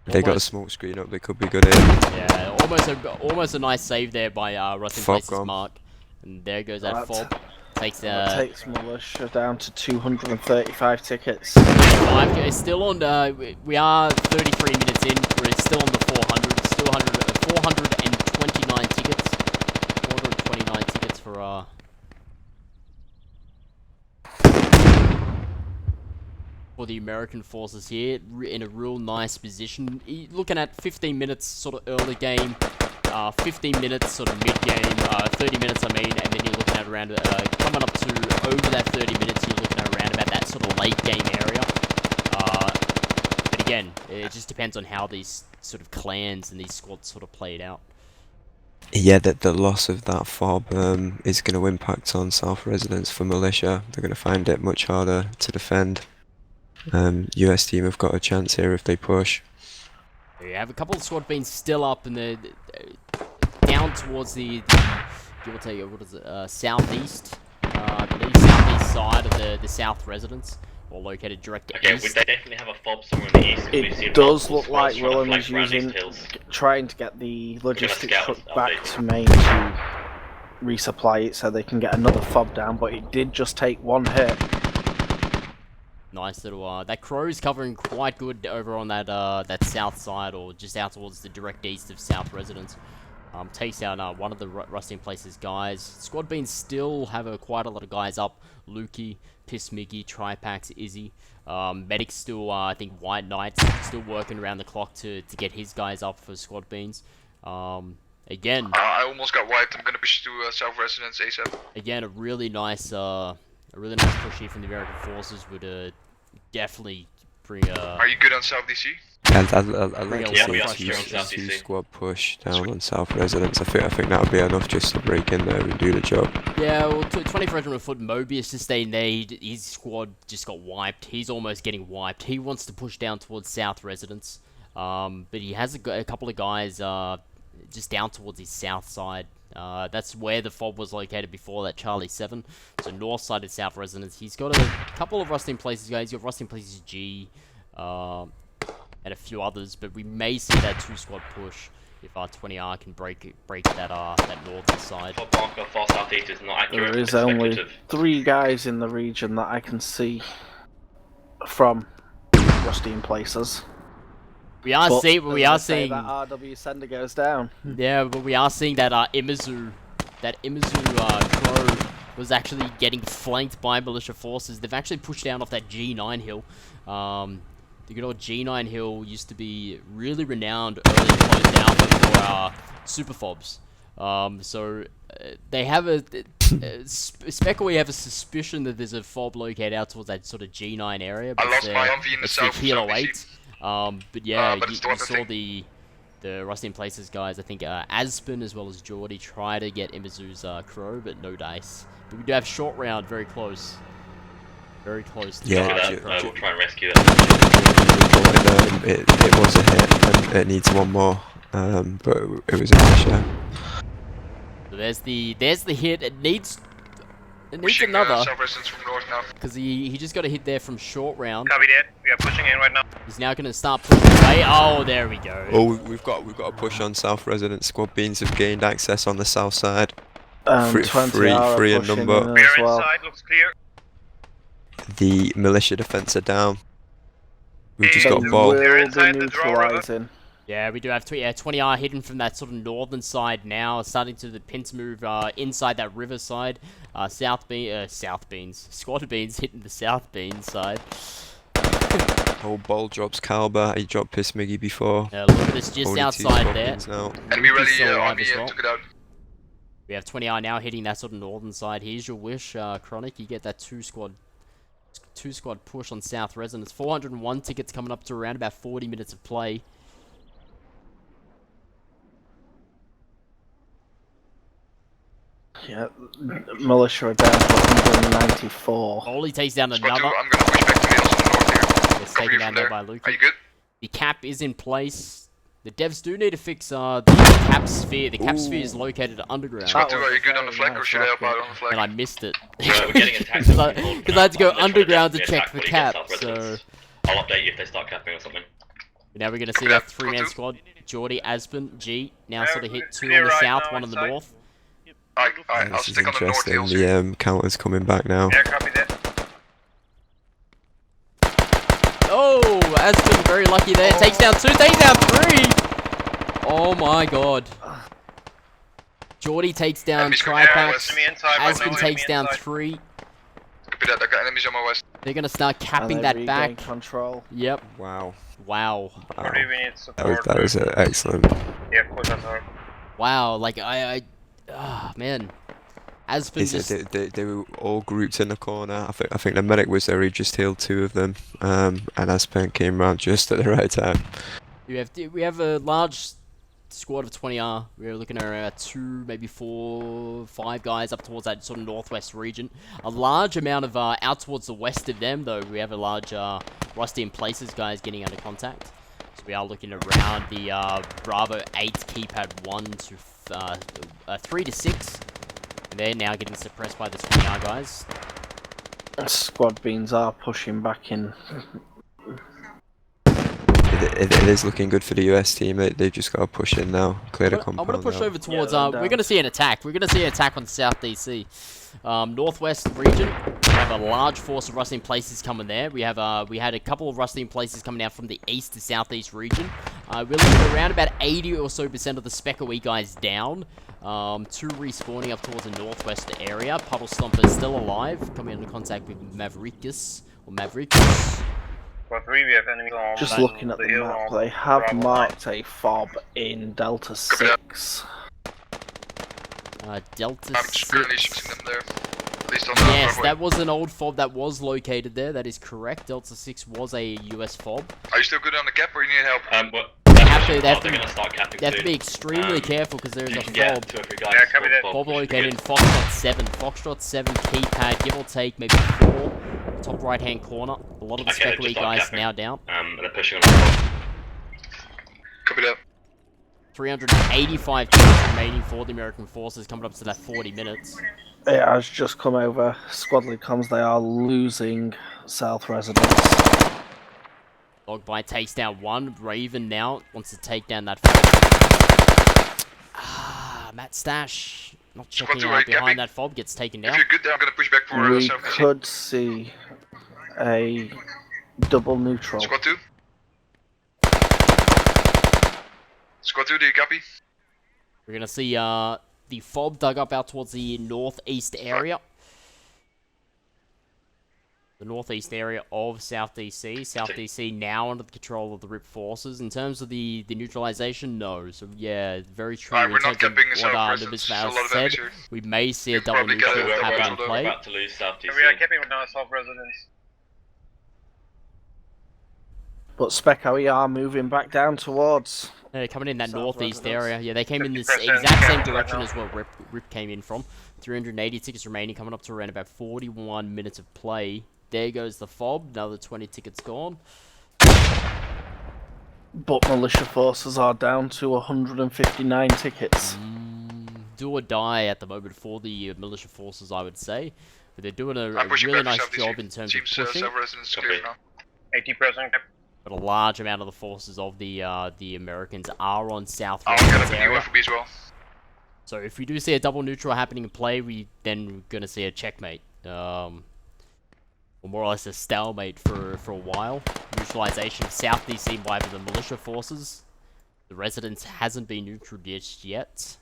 They got a smoke screen up. They could be good in. Yeah, almost a nice save there by Rustin Place's Mark. And there goes that fob. Takes militia down to 235 tickets. It's still on. We are 33 minutes in. We're still on the 400. Still 429 tickets. 429 tickets for the American forces here, in a real nice position. Looking at 15 minutes sort of early game, 15 minutes sort of mid game, 30 minutes I mean, and then you're looking at around, coming up to over that 30 minutes, you're looking at around about that sort of late game area. But again, it just depends on how these sort of clans and these squads sort of played out. Yeah, the loss of that fob is going to impact on South Residence for militia. They're going to find it much harder to defend. US team have got a chance here if they push. You have a couple of squad beans still up, and they're down towards the give or take, what is it, southeast, I believe southeast side of the South Residence, or located direct okay, east. we definitely have a fob somewhere in the east. It does look like Willem is trying to get the logistics truck back to Maine to resupply it so they can get another fob down, but it did just take one hit. Nice little, that Crow's covering quite good over on that that south side, or just out towards the direct east of South Residence. Takes down one of the Rusty in Places guys. Squad Beans still have quite a lot of guys up. Lukey, Piss Miggy, Tripax, Izzy. Medic's still, I think White Knight's still working around the clock to get his guys up for Squad Beans. Again, I almost got wiped. I'm gonna push to South Residence ASAP. again, a really nice push here from the American forces would definitely bring Are you good on South DC? I'd Bring like a to lot see of a frustration. two squad push down on South Residence. I think that would be enough just to break in there and do the job. Yeah, well, 24 Regiment Foot Mobius just staying there. His squad just got wiped. He's almost getting wiped. He wants to push down towards South Residence, but he has a couple of guys just down towards his south side. That's where the FOB was located before, that Charlie 7. So north side of South Residence. He's got a couple of Rusting Places guys. He's got Rusting Places G, and a few others, but we may see that 2-squad push if our 20R can break that northern side. Fob marker far southeast is not accurate. There is it's only speculative. 3 guys in the region that I can see from Rusty in Places. We are But seeing let's say that RW sender goes down. yeah, but we are seeing that Imazu Crow was actually getting flanked by militia forces. They've actually pushed down off that G9 hill. The good old G9 hill used to be really renowned early closed down for super fobs. So they have SPECOE have a suspicion that there's a fob located out towards that sort of G9 area. I lost my MV in the it's south. the Kilo 8. But yeah, but it's the you other saw thing. the Rusty in Places guys. I think Aspen as well as Geordie try to get Imazu's Crow, but no dice. But we do have short round very close. Very close to Yeah, Crow. We'll try and rescue that. It was a hit, and it needs one more, but it was a good shot. So there's the hit. It needs Pushing another, South Residence from north now. because he just got a hit there from short round. Copy that. We are pushing in right now. He's now going to start pushing away. Oh, there we go. Oh, we've got a push on South Residence. Squad Beans have gained access on the south side. 20 Three are in pushing number. in We as are well. inside. Looks clear. The militia defense are down. We've just Hey, got They a ball. They're will be inside the draw river. neutralising. Yeah, we do have 20R hidden from that sort of northern side now, starting to the pin to move inside that river side. Squad Beans hitting the South Beans side. Whole ball drops Calba. He dropped Piss Miggy before. Look at this just Only two outside Squad there. Beans now. Enemy ready still alive army as well. took it out. We have 20R now hitting that sort of northern side. Here's your wish, Chronic. You get that two squad push on South Residence. 401 tickets coming up to around about 40 minutes of play. Yeah, militia are down to 194. Oli takes down Squad 2, another. I'm gonna push back to the hills to the north here. It's Cover taken you down from there there. by Luke. Are you good? The cap is in place. The devs do need to fix the cap sphere. The cap sphere is located underground. Squad 2, was are you good a on the very flag or nice should I help rocket. out on the flag? And I missed it. We're getting attacked. Because I had to go underground to check for cap, so... I'll update you if they start capping or something. Now we're going to see Copy that that. three-man Squad squad. Geordie, Aspen, G. Now Yeah, sort of hit two clear on the right south, now one on the inside. north. Alright, I'll This is stick on the north interesting. hills here. The counter's coming back now. Yeah, copy that. Oh, Aspen very lucky there. Takes down two, takes down three. Oh my god. Geordie takes down Enemies coming out Tripax. west. Enemy inside right Aspen now, takes enemy down inside. three. Copy that, I got enemies on my west. They're going to start And capping they that regain back. control. Yep. Wow. Wow. Wow. We need support. That was excellent. Yeah, push us hard. Wow. Like, man. Aspen just... They were all grouped in the corner. I think the medic was there. He just healed two of them, and Aspen came round just at the right time. We have a large squad of 20R. We're looking at around 2, maybe 4, 5 guys up towards that sort of northwest region. A large amount of out towards the west of them, though. We have a large Rusty in Places guys getting under contact. So we are looking around the Bravo 8 keypad 1 to 3 to 6. And they're now getting suppressed by the 20R guys. Squad beans are pushing back in. It is looking good for the US team. They've just got to push in now, clear the compound. I'm going to push out. over towards, they're we're down. going to see an attack. We're going to see an attack on South DC. Northwest region. have a large force of rusting places coming there. We had a couple of rusting places coming out from the east to southeast region. We're looking at around about 80 or so % of the SPECOE guys down. 2 respawning up towards the northwest area. Puddle Stomper still alive, coming into contact with Maverickus or Maverickus. For 3, we have enemies on Just looking at the map, they have marked a fob in Delta 6. Delta I'm currently 6. shooting them there. At least on the Yes, runway. that was an old fob that was located there. That is correct. Delta 6 was a US fob. Are you still good on the cap or you need help? What? They have to gonna start capping They have to soon. be extremely careful because there is You a can get fob. 2 or 3 guys. Yeah, copy that. Fob located in Foxtrot 7. Foxtrot 7 keypad, give or take maybe 4. Top right hand corner. A lot of the Okay, SPECOE just start guys capping. now down. And they're pushing on the top. Copy that. 385 tickets remaining for the American forces, coming up to that 40 minutes. It has just come over. Squadly comms, they are losing South residents. Log by takes down 1. Raven now wants to take down that fob. Matt Stash not checking two, out right, behind capping. that fob, gets taken If down. you're good there, I'm gonna push back for We South DC. could see a double neutral. Squad 2. Squad 2, do you copy? We're going to see the fob dug up out towards the northeast area. The northeast area of South DC. South DC now under the control of the RIP forces. In terms of the neutralization, no. So yeah, very true. Alright, we're In not terms of capping what South Nibis residents, there's a lot Vaz of said, enemies here. we may see a You double probably get neutral a- happen in We're play. about to lose South DC. We are capping with non-South residents. But SPECOE are moving back down towards. Coming in that South northeast residents. area. Yeah, they came in this 50% exact same right direction now. as where RIP came in from. 380 tickets remaining, coming up to around about 41 minutes of play. There goes the fob, another 20 tickets gone. But militia forces are down to 159 tickets. Do or die at the moment for the militia forces, I would say. But they're doing a I'm pushing really back for nice South DC. job in terms of Seems, pushing. South residents Copy. clear now. 80% cap. But a large amount of the forces of the Americans are on South I'll get Residence up in area. UFB as well. So if we do see a double neutral happening in play, we then gonna see a checkmate. Or more or less a stalemate for a while. Neutralization of South DC by the militia forces. The residence hasn't been neutral just yet.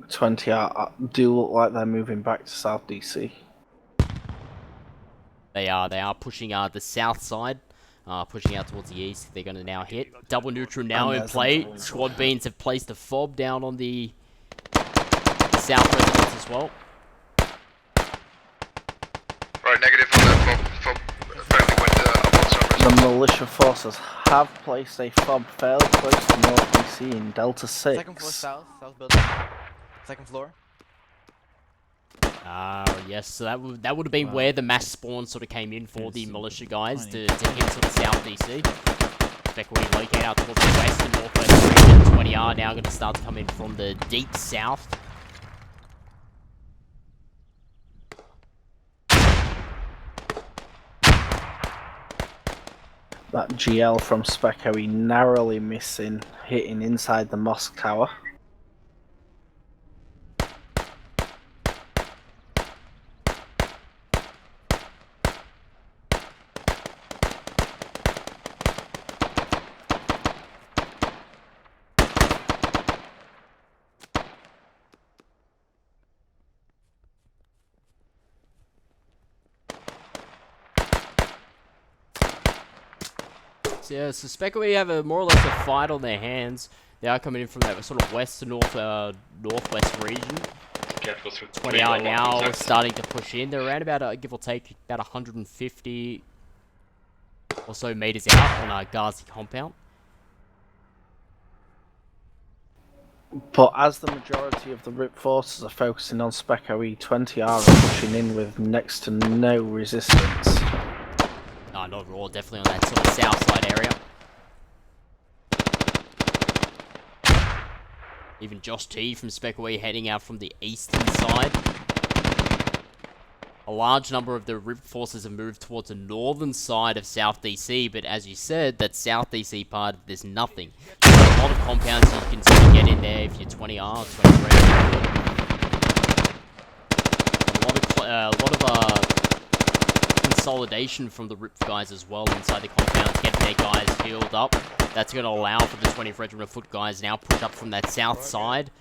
20 do look like they're moving back to South DC. They are pushing the south side, pushing out towards the east. They're going to now hit. Double neutral now And in there's play. another Squad beans have placed a fob down on the south residence as well. Right, negative on that fob. Apparently went up on South The residents. militia forces have placed a fob fairly close to North DC in Delta 6. Second floor south building. Second floor. Yes, so that would have been where the mass spawn sort of came in for the militia guys to hit sort of South DC. SPECOE locate out towards the west and northwest region. 20R now going to start to come in from the deep south. That GL from SPECOE narrowly missing, hitting inside the mosque tower. So yeah, so SPECOE have a more or less a fight on their hands. They are coming in from that sort of west to northwest region. Careful, 20R now starting to push in. They're around about, give or take, about 150 or so meters out on Ghazi compound. But as the majority of the RIP forces are focusing on SPECOE, 20R are pushing in with next to no resistance. Not raw, definitely on that sort of south side area. Even Josh T from SPECOE heading out from the eastern side. A large number of the RIP forces have moved towards the northern side of South DC, but as you said, that South DC part, there's nothing. There's a lot of compounds you can sort of get in there if you're 20R, 23. A lot of consolidation from the RIP guys as well inside the compounds, getting their guys healed up. That's going to allow for the 20th Regiment of Foot guys now push up from that south side.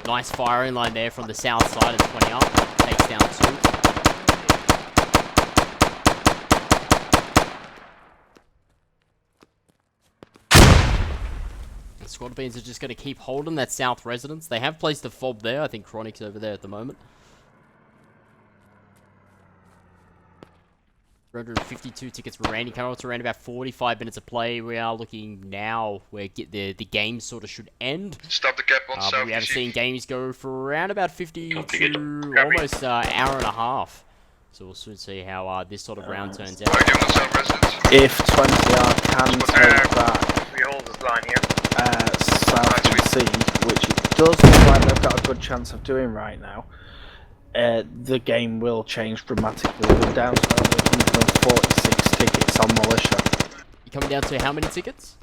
Nice firing line there from the south side as 20 up. Takes down 2. Squad Beans are just going to keep holding that south residence. They have placed a fob there. I think Chronic's over there at the moment. 352 tickets remaining. Coming up to around about 45 minutes of play. We are looking now where the game sort of should end. Stop the cap on south. We have seen games go for around about 50 to Configured. almost hour and a half. So we'll soon see how this sort of round turns out. How are you doing on south residents? If 20R can take back We hold this line here. South DC, which it does look like they've got a good chance of doing right now, the game will change dramatically. We're down to only 146 tickets on militia. You coming down to how many tickets?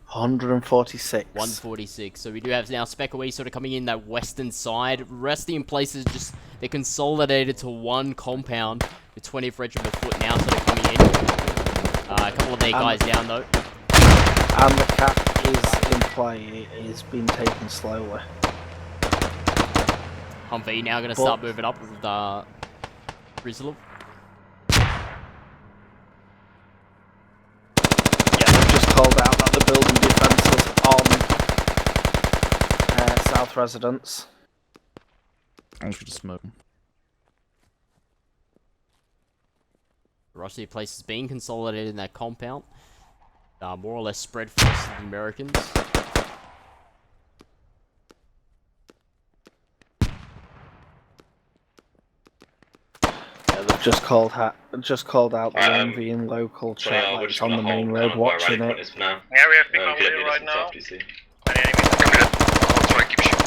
146. 146. So we do have now SPECOE sort of coming in that western side. Resting in places, just they're consolidated to one compound. The 20th Regiment of Foot now sort of coming in. A couple of their guys down though. And the cap is in play. It is being taken slowly. Humvee now going to start moving up with Rizlov. Yeah, they've just called out that the building defences on South Residence. I'm just gonna smoke. The rest of the place is being consolidated in that compound. More or less spread force of the Americans. Yeah, they've just called out the MV in local chat, like it's on the main road watching it. Yeah, we have people here right now. Any enemies? I'll try to keep shooting.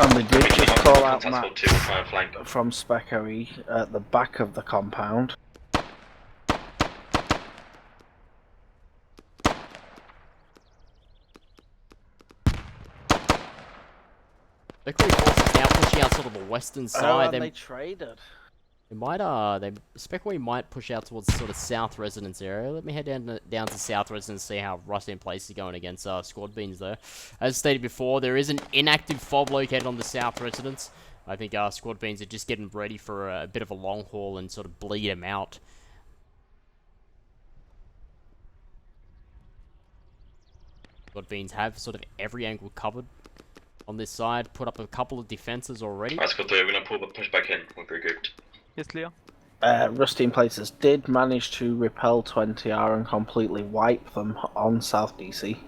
And they did just call out Max flank. from SPECOE at the back of the compound. SPECOE forces now pushing out sort of the western side. And they traded. They might, SPECOE might push out towards sort of south residence area. Let me head down to south residence, see how Rusty in place is going against Squad Beans there. As stated before, there is an inactive fob located on the south residence. I think Squad Beans are just getting ready for a bit of a long haul and sort of bleed them out. Squad Beans have sort of every angle covered on this side. Put up a couple of defenses already. That's good. We're gonna push back in. We're regrouped. Yes, Leo. Rusty in Places did manage to repel 20R and completely wipe them on South DC.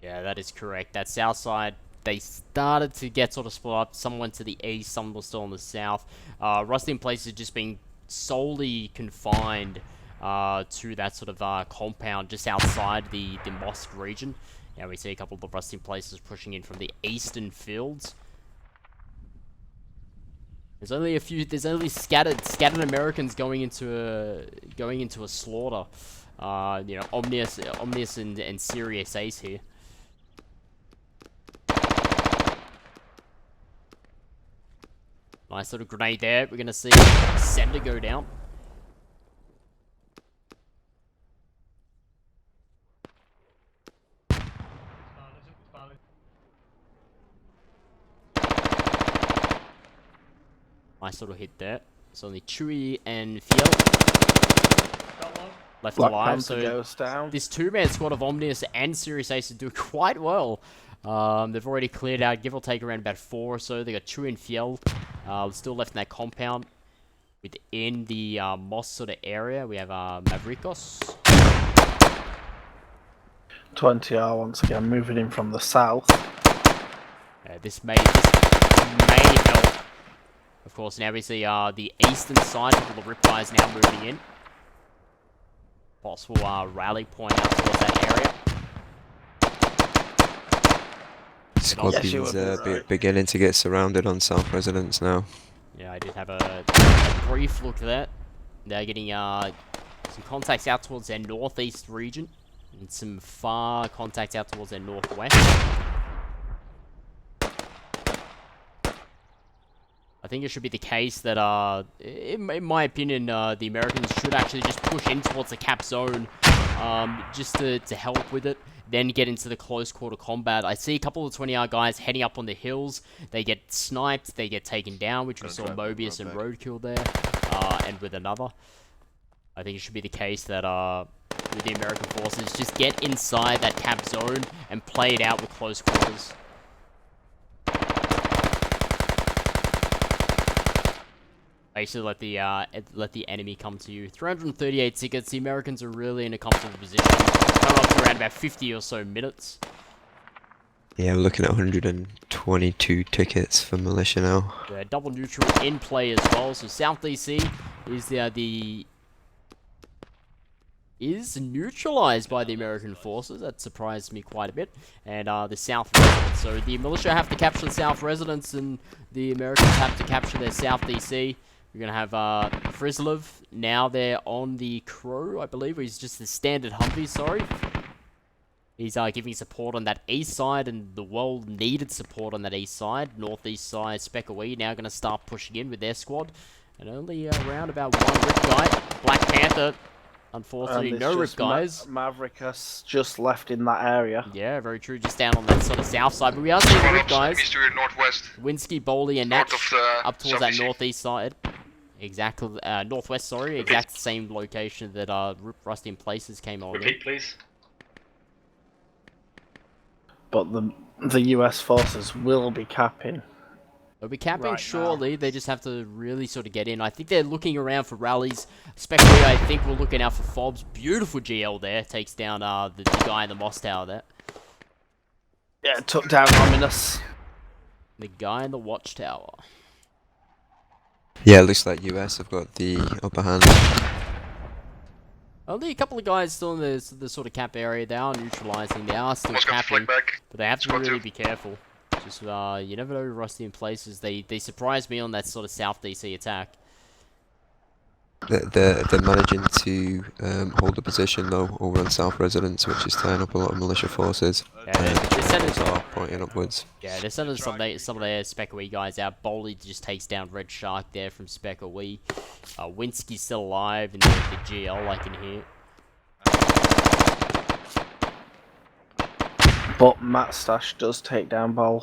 Yeah, that is correct. That south side, they started to get sort of split up. Some went to the east, some were still in the south. Rusty in Places just being solely confined to that sort of compound just outside the mosque region. Now we see a couple of the Rusty in Places pushing in from the eastern fields. There's only a few. There's only scattered Americans going into a slaughter. You know, Omnius and Sirius Ace here. Nice little grenade there. We're gonna see Sender go down. Nice little hit there. It's only Chewy and Fiel left alive. So goes down. This two-man squad of Omnius and Sirius Ace do quite well. They've already cleared out, give or take, around about 4 or so. They got Chewy and Fiel still left in that compound. Within the Moss sort of area, we have Mavrikos. 20R once again moving in from the south. This may help. Of course, now we see the eastern side of the Rip guys now moving in. Possible rally point out towards that area. Squad Beans beginning to get surrounded on South Residence now. Yeah, I did have a brief look at that. They're getting some contacts out towards their northeast region. And some far contact out towards their northwest. I think it should be the case that, in my opinion, the Americans should actually just push in towards the cap zone, just to help with it. Then get into the close quarter combat. I see a couple of 20R guys heading up on the hills. They get sniped, they get taken down, which we saw Mobius and Roadkill there, and with another. I think it should be the case that, with the American forces, just get inside that cap zone and play it out with close quarters. Basically let the enemy come to you. 338 tickets. The Americans are really in a comfortable position. Coming up to around about 50 or so minutes. Yeah, we're looking at 122 tickets for militia now. Yeah, double neutral in play as well. So South DC is neutralized by the American forces. That surprised me quite a bit. And the South residents. So the militia have to capture the South residents, and the Americans have to capture their South DC. We're going to have Frislov now there on the Crow, I believe. He's just the standard Humvee, sorry. He's giving support on that east side, and the well-needed support on that east side. Northeast side, SPECOE now going to start pushing in with their squad. And only around about one Rip guy. Black Panther, unfortunately, no Rip guys. Maverick has just left in that area. Yeah, very true. Just down on that sort of south side. But we are seeing Rip guys. East to northwest. Winsky, Bowley, and Natch up towards that southeast. northeast side. Exactly, northwest, sorry. Exact same location that Rip Rusty in Places came on. Repeat, please. But the US forces will be capping. They'll be capping Right shortly. They just have to really sort of get in. I think they're looking around for rallies. Especially, I think we're looking out for fobs. Beautiful GL there. Takes down the guy in the Moss Tower there. Yeah, took down Ominous. The guy in the Watchtower. Yeah, it looks like US have got the upper hand. Only a couple of guys still in the sort of cap area. They are neutralizing. They are still Almost got capping. flicked back. But they have to Squad really two. be careful. Just, you never know Rusty in Places. They surprised me on that sort of South DC attack. They're managing to hold the position though over on South Residence, which is tying up a lot of militia forces. Yeah, they're sending are pointing upwards. Yeah, they're sending some of their SPECOE guys out. Bowley just takes down Red Shark there from SPECOE. Winsky's still alive in the GL, I can hear. But Matt Stash does take down Ball.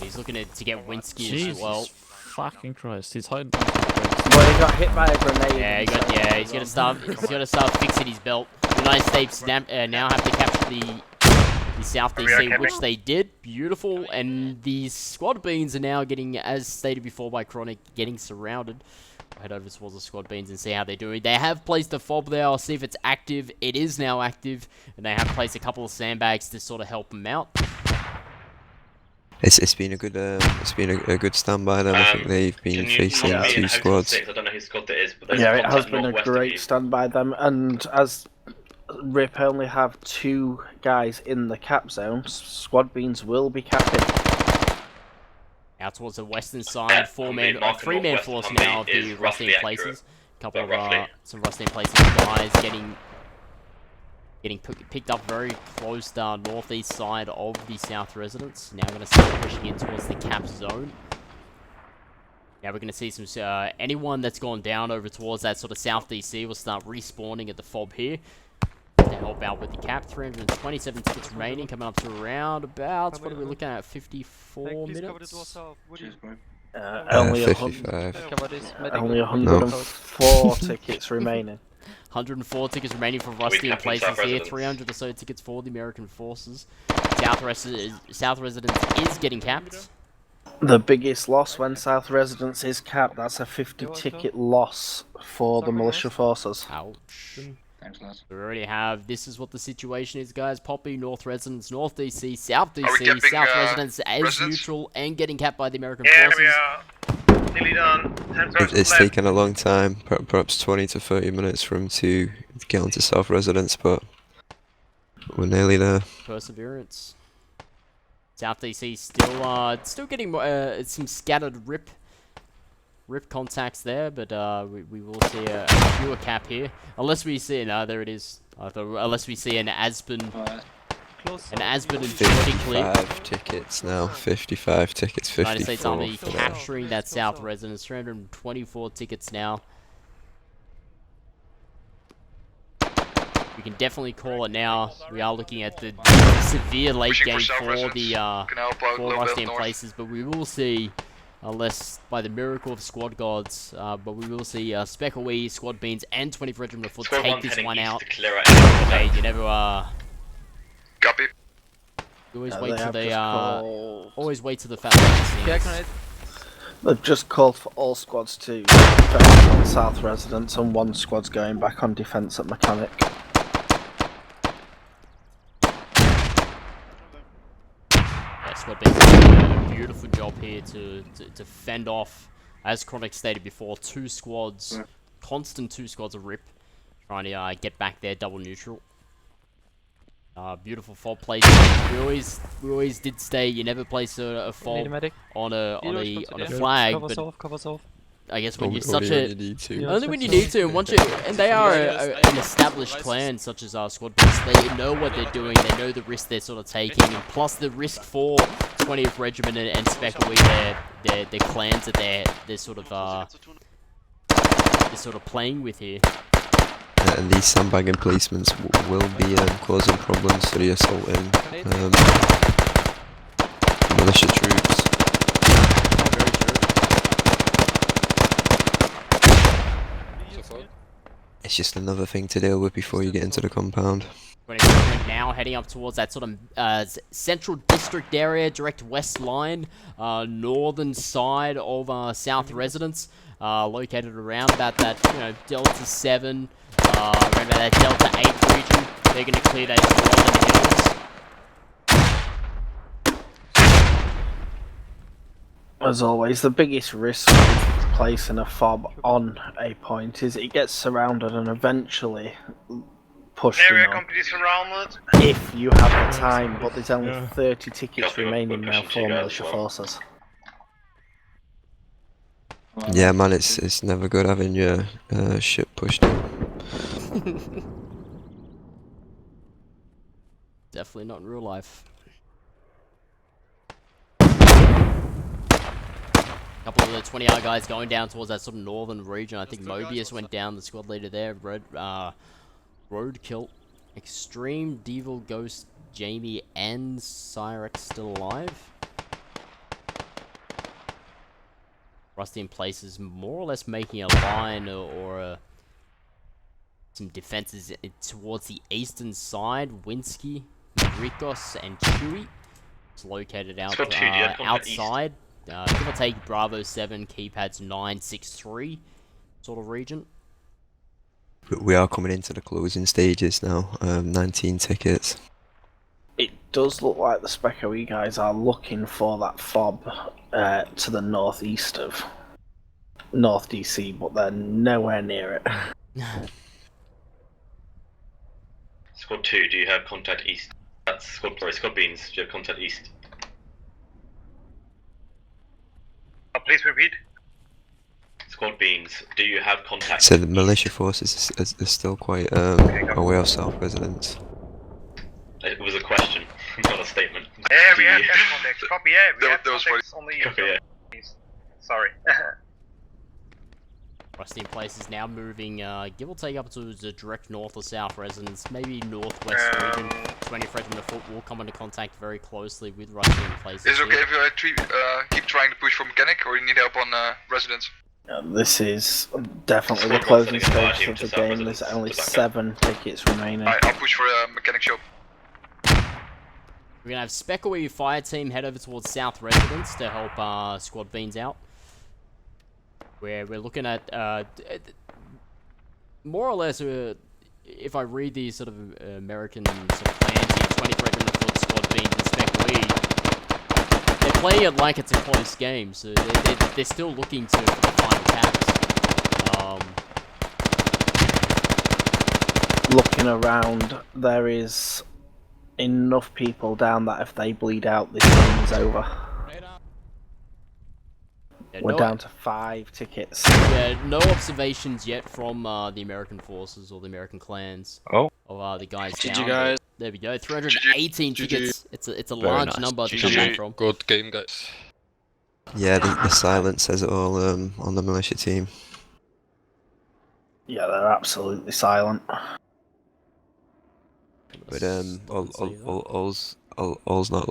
He's looking to get Winsky Jesus as well. fucking Christ, he's hiding. Well, he got hit by a grenade. Yeah, he's gonna start fixing his belt. The United States now have to capture the South DC, which they did. Beautiful, and the squad beans are now getting, as stated before by Chronic, getting surrounded. I'll head over towards the squad beans and see how they're doing. They have placed a fob there. I'll see if it's active. It is now active, and they have placed a couple of sandbags to sort of help them out. It's been a good stand by them. I think they've been facing two squads. I don't know whose squad it is, but Yeah, it has been a great stand by them, and as Rip only have 2 guys in the cap zone, squad beans will be capping. Out towards the western side, 3-man force now of the Rusty in Places. Couple of some Rusty in Places guys getting picked up very close to northeast side of the South residence. Now we're going to start pushing in towards the cap zone. Now we're going to see some anyone that's gone down over towards that sort of South DC will start respawning at the fob here to help out with the cap. 327 tickets remaining, coming up to around about, what are we looking at, 54 minutes? Only 55. only 104 tickets remaining. 104 tickets remaining for Rusty in Places here. 300 or so tickets for the American forces. South Residence is getting capped. The biggest loss when South Residence is capped, that's a 50 ticket loss for the militia forces. Ouch. Thanks, lads. We already have, this is what the situation is, guys. Poppy, North Residence, North DC, South Are we DC, capping, South Residence as residents? neutral and getting capped by the American Yeah, forces. we are nearly done. 10 seconds It's left. taken a long time, perhaps 20 to 30 minutes for him to get onto South Residence, but we're nearly there. Perseverance. South DC still getting some scattered Rip rip contacts there, but we will see a fewer cap here. Unless we see, no, there it is. Unless we see an Aspen and Jordy clear. 55 tickets now. 55 tickets. 54. United States Army for that. capturing that south residence. 324 tickets now. We can definitely call it now. We are looking at the severe late Pushing game south for residence. the Can help out a for little bit Rusty in north. places, but we will see, unless by the miracle of squad gods, but we will see SPECOE, Squad Beans, and 20th Regiment of Foot Squad take one's this heading one east out. to clear out. Hey, you never Copy. you always Yeah, wait they till have they just called- always wait till the fat lady Yeah, sings. grenade. They've just called for all squads to defend on South Residence, and one squad's going back on defence at Mechanic. Yeah, Squad Beans doing a beautiful job here to fend off, as Chronic stated before, constant two squads of rip, trying to get back there double neutral. Beautiful fob placement. We always did say you never place a fob on a flag, but I guess when you're such a only when you need to, and once you and they are an established clan such as our Squad Beats, they know what they're doing, they know the risk they're sort of taking, and plus the risk for 20th Regiment and SPECOE, their clans that they're sort of playing with here. And these sandbagging placements will be causing problems for the assaulting militia troops. It's just another thing to deal with before you get into the compound. Now heading up towards that sort of central district area, direct west line, northern side of South Residence, located around about that Delta 7, around about that Delta 8 region. They're going to clear those northern hills. As always, the biggest risk of placing a fob on a point is it gets surrounded and eventually pushed Area in on. completely surrounded. If you have the time, but there's only 30 tickets remaining now for militia forces. Yeah, man, it's never good having your ship pushed in. Definitely not in real life. Couple of the 20R guys going down towards that sort of northern region. I think Mobius went down, the squad leader there. Roadkill, Extreme, Devil, Ghost, Jamie, and Cyrex still alive. Rusty in places, more or less making a line or some defenses towards the eastern side. Winsky, Rikos, and Chewy. It's located out outside. Give or take Bravo 7, keypads 963 sort of region. We are coming into the closing stages now. 19 tickets. It does look like the SPECOE guys are looking for that fob to the northeast of North DC, but they're nowhere near it. Squad 2, do you have contact east? That's Squad Beans, do you have contact east? Please repeat. Squad Beans, do you have contact So the militia forces are still quite away off South Residence. It was a question, not a statement. Yeah, we have that contact. Copy, yeah, we have contacts on the Copy, yeah. Sorry. Rusty in places now moving, give or take up to the direct north or south residence, maybe northwest region. 20th Regiment of Foot will come into contact very closely with Rusty in places. Is it okay if I keep trying to push for mechanic, or you need help on residence? This is definitely the closing stage of the game. There's only 7 tickets remaining. I'll push for a mechanic shop. We're going to have SPECOE fire team head over towards south residence to help Squad Beans out. Where we're looking at, more or less, if I read these sort of American sort of plans here, 20th Regiment of Foot, Squad Beans, and SPECOE, they're playing it like it's a close game, so they're still looking for the final caps. Looking around, there is enough people down that if they bleed out, this game is over. Yeah, We're no, down to 5 tickets. Yeah, no observations yet from the American forces or the American clans. Oh. Of the guys GG, down. guys. There we go. 318 GG. tickets. It's a Very large nice. number to come back from. Good game, guys. Yeah, the silence says it all on the militia team. Yeah, they're absolutely silent. But all's not